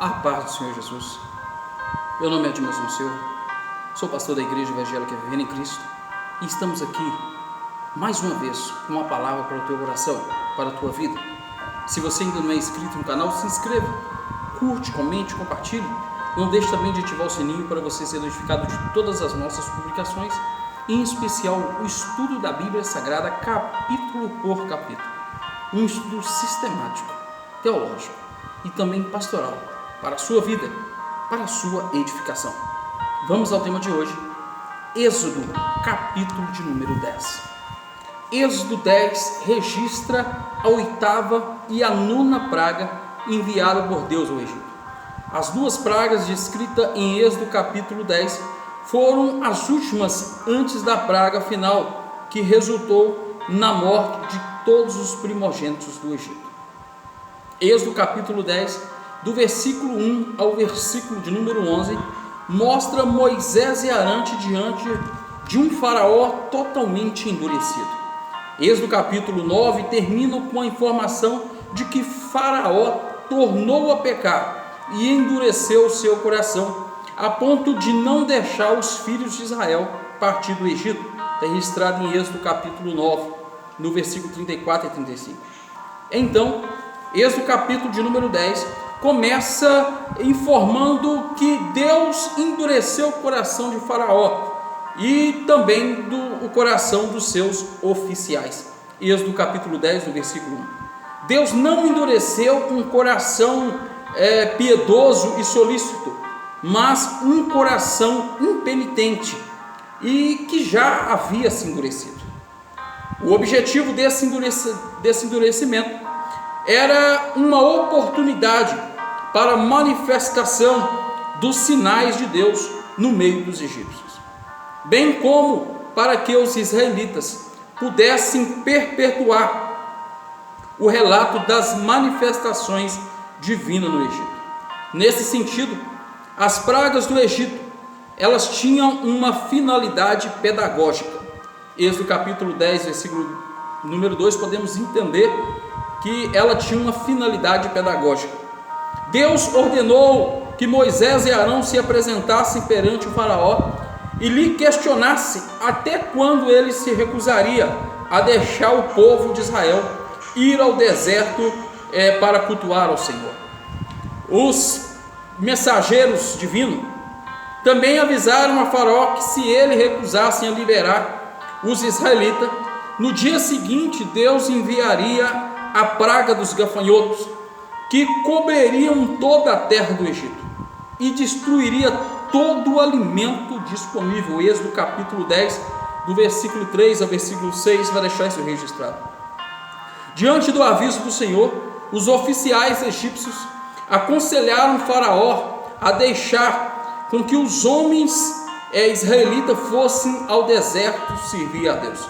A paz do Senhor Jesus. Meu nome é Edmilson Silva, sou pastor da Igreja Evangélica Vivendo em Cristo e estamos aqui mais uma vez com uma palavra para o teu coração, para a tua vida. Se você ainda não é inscrito no canal, se inscreva, curte, comente, compartilhe. Não deixe também de ativar o sininho para você ser notificado de todas as nossas publicações, em especial o estudo da Bíblia Sagrada capítulo por capítulo. Um estudo sistemático, teológico e também pastoral para a sua vida, para a sua edificação. Vamos ao tema de hoje, Êxodo, capítulo de número 10. Êxodo 10 registra a 8ª e a 9ª praga enviada por Deus ao Egito. As duas pragas descritas em Êxodo capítulo 10 foram as últimas antes da praga final, que resultou na morte de todos os primogênitos do Egito. Êxodo capítulo 10, do versículo 1 ao versículo de número 11, mostra Moisés e Arão diante de um faraó totalmente endurecido. Êxodo capítulo 9 termina com a informação de que faraó tornou a pecar e endureceu o seu coração, a ponto de não deixar os filhos de Israel partir do Egito, registrado em Êxodo capítulo 9, no versículo 34 e 35. Então, Êxodo capítulo de número 10 começa informando que Deus endureceu o coração de Faraó e também o coração dos seus oficiais. Êxodo capítulo 10, no versículo 1. Deus não endureceu um coração piedoso e solícito, mas um coração impenitente e que já havia se endurecido. O objetivo desse endurecimento era uma oportunidade para a manifestação dos sinais de Deus no meio dos egípcios, bem como para que os israelitas pudessem perpetuar o relato das manifestações divinas no Egito. Nesse sentido, as pragas do Egito, elas tinham uma finalidade pedagógica. Êxodo capítulo 10, versículo número 2, podemos entender que ela tinha uma finalidade pedagógica. Deus ordenou que Moisés e Arão se apresentassem perante o faraó e lhe questionassem até quando ele se recusaria a deixar o povo de Israel ir ao deserto para cultuar ao Senhor. Os mensageiros divinos também avisaram a faraó que se ele recusasse a liberar os israelitas, no dia seguinte Deus enviaria a praga dos gafanhotos, que cobririam toda a terra do Egito e destruiria todo o alimento disponível. Êxodo capítulo 10, do versículo 3 ao versículo 6, vai deixar isso registrado. Diante do aviso do Senhor, os oficiais egípcios aconselharam o faraó a deixar com que os homens israelitas fossem ao deserto servir a Deus.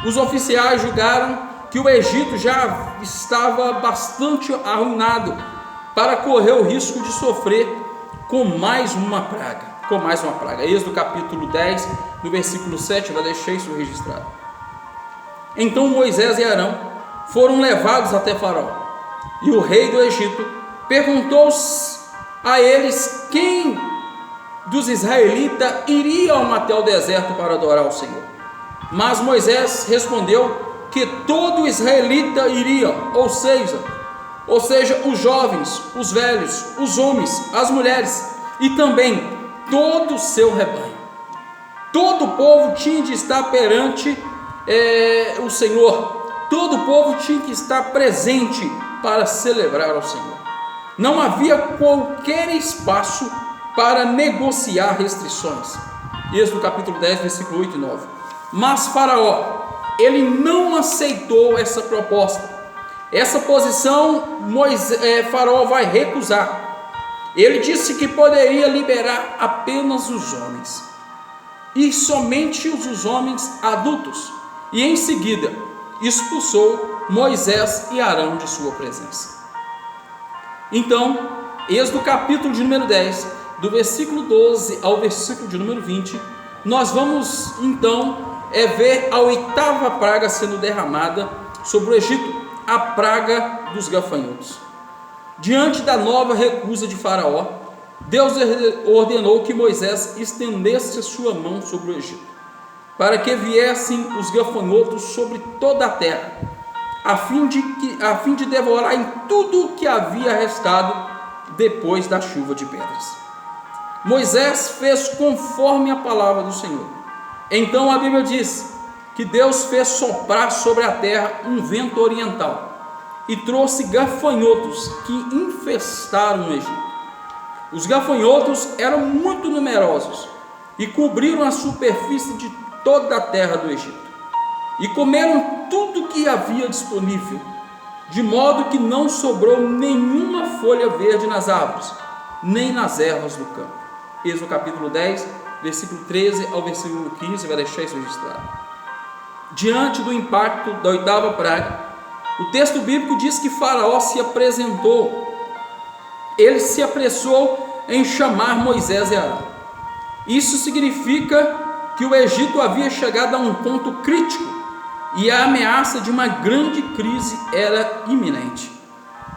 Os oficiais julgaram que o Egito já estava bastante arruinado para correr o risco de sofrer com mais uma praga. Êxodo capítulo 10, no versículo 7, vai deixar isso registrado. Então Moisés e Arão foram levados até Faraó, e o rei do Egito perguntou a eles quem dos israelitas iriam até o deserto para adorar o Senhor. Mas Moisés respondeu que todo israelita iriam, ou seja, os jovens, os velhos, os homens, as mulheres e também todo o seu rebanho. Todo o povo tinha de estar perante o Senhor, todo o povo tinha que estar presente para celebrar ao Senhor. Não havia qualquer espaço para negociar restrições. Êxodo capítulo 10, versículo 8 e 9. Mas Faraó, ele não aceitou essa proposta. Essa posição Faraó vai recusar. Ele disse que poderia liberar apenas os homens, e somente os homens adultos, e em seguida expulsou Moisés e Arão de sua presença. Então, Êxodo capítulo de número 10, do versículo 12 ao versículo de número 20, nós vamos então ver a 8ª praga sendo derramada sobre o Egito, a praga dos gafanhotos. Diante da nova recusa de Faraó, Deus ordenou que Moisés estendesse a sua mão sobre o Egito, para que viessem os gafanhotos sobre toda a terra, a fim de devorarem tudo o que havia restado depois da chuva de pedras. Moisés fez conforme a palavra do Senhor. Então a Bíblia diz que Deus fez soprar sobre a terra um vento oriental e trouxe gafanhotos que infestaram o Egito. Os gafanhotos eram muito numerosos e cobriram a superfície de toda a terra do Egito, e comeram tudo que havia disponível, de modo que não sobrou nenhuma folha verde nas árvores, nem nas ervas do campo. Êxodo capítulo 10, versículo 13 ao versículo 15, vai deixar isso registrado. Diante do impacto da oitava praga, o texto bíblico diz que Faraó se apresentou, ele se apressou em chamar Moisés e Arão. Isso significa que o Egito havia chegado a um ponto crítico e a ameaça de uma grande crise era iminente.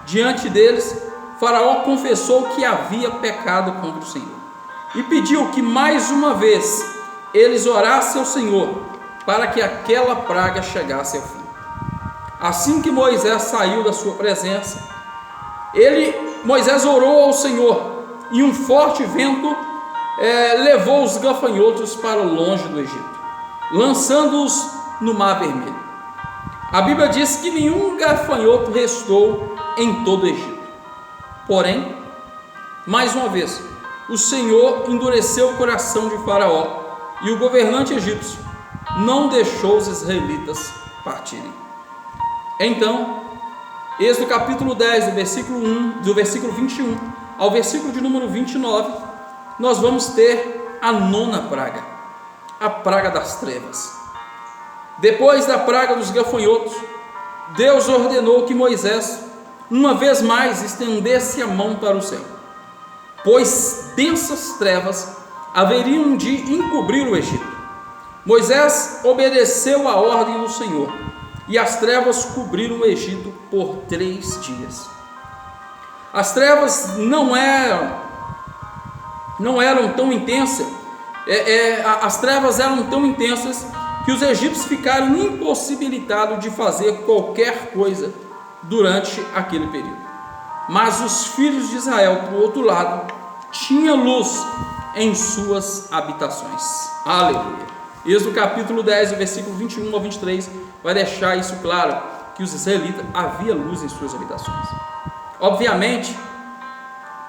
Diante deles, Faraó confessou que havia pecado contra o Senhor e pediu que mais uma vez eles orassem ao Senhor para que aquela praga chegasse ao fim. Assim que Moisés saiu da sua presença, Moisés orou ao Senhor e um forte vento levou os gafanhotos para longe do Egito, lançando-os no Mar Vermelho. A Bíblia diz que nenhum gafanhoto restou em todo o Egito. Porém, mais uma vez, o Senhor endureceu o coração de Faraó e o governante egípcio não deixou os israelitas partirem. Então, Êxodo capítulo 10, do versículo 21 ao versículo de número 29, nós vamos ter a nona praga, a praga das trevas. Depois da praga dos gafanhotos, Deus ordenou que Moisés, uma vez mais, estendesse a mão para o céu, pois densas trevas haveriam de encobrir o Egito. Moisés obedeceu a ordem do Senhor, e as trevas cobriram o Egito por 3 dias. As trevas não eram tão intensas, as trevas eram tão intensas que os egípcios ficaram impossibilitados de fazer qualquer coisa durante aquele período. Mas os filhos de Israel, por outro lado, tinham luz em suas habitações. Aleluia! Êxodo capítulo 10, versículo 21 ao 23, vai deixar isso claro, que os israelitas havia luz em suas habitações. Obviamente,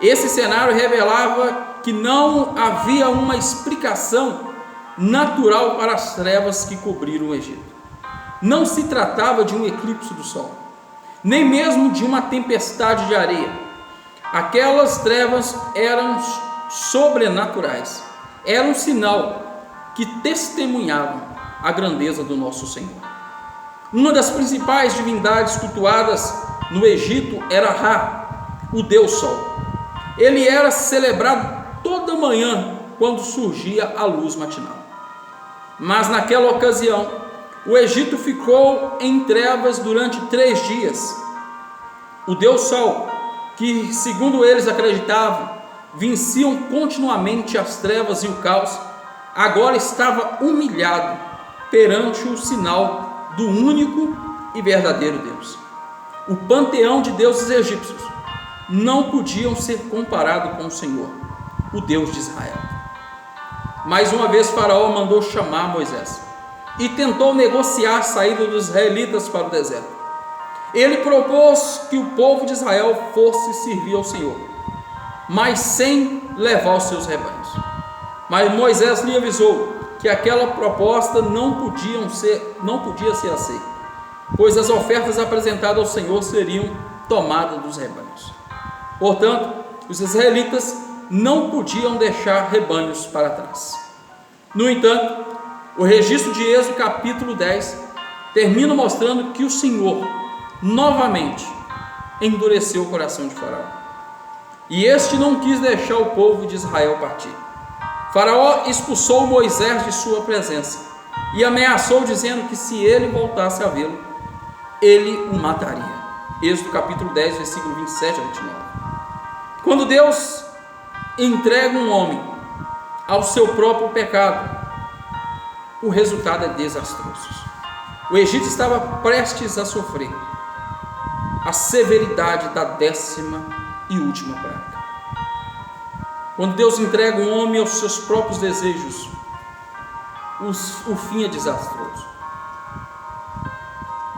esse cenário revelava que não havia uma explicação natural para as trevas que cobriram o Egito. Não se tratava de um eclipse do sol, nem mesmo de uma tempestade de areia. Aquelas trevas eram sobrenaturais, eram um sinal que testemunhavam a grandeza do nosso Senhor. Uma das principais divindades cultuadas no Egito era Ra, o Deus Sol. Ele era celebrado toda manhã quando surgia a luz matinal. Mas naquela ocasião, o Egito ficou em trevas durante 3 dias. O Deus Sol, que segundo eles acreditavam, venciam continuamente as trevas e o caos, agora estava humilhado perante o sinal do único e verdadeiro Deus. O panteão de deuses egípcios não podiam ser comparado com o Senhor, o Deus de Israel. Mais uma vez Faraó mandou chamar Moisés e tentou negociar a saída dos israelitas para o deserto. Ele propôs que o povo de Israel fosse servir ao Senhor, mas sem levar os seus rebanhos. Mas Moisés lhe avisou que aquela proposta não podia ser aceita, pois as ofertas apresentadas ao Senhor seriam tomadas dos rebanhos. Portanto, os israelitas não podiam deixar rebanhos para trás. No entanto, o registro de Êxodo capítulo 10 termina mostrando que o Senhor novamente endureceu o coração de Faraó, e este não quis deixar o povo de Israel partir. Faraó expulsou Moisés de sua presença e ameaçou, dizendo que se ele voltasse a vê-lo, ele o mataria. Êxodo capítulo 10, versículo 27 a 29. Quando Deus entrega um homem ao seu próprio pecado, o resultado é desastroso. O Egito estava prestes a sofrer a severidade da 10ª e última praga. Quando Deus entrega o homem aos seus próprios desejos, o fim é desastroso.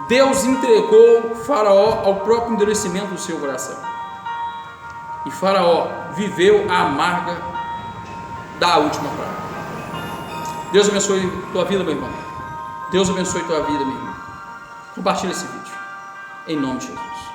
Deus entregou Faraó ao próprio endurecimento do seu coração. E Faraó viveu a amarga da última praga. Deus abençoe tua vida, meu irmão. Deus abençoe tua vida, meu irmão. Compartilha esse vídeo. Em nome de Jesus.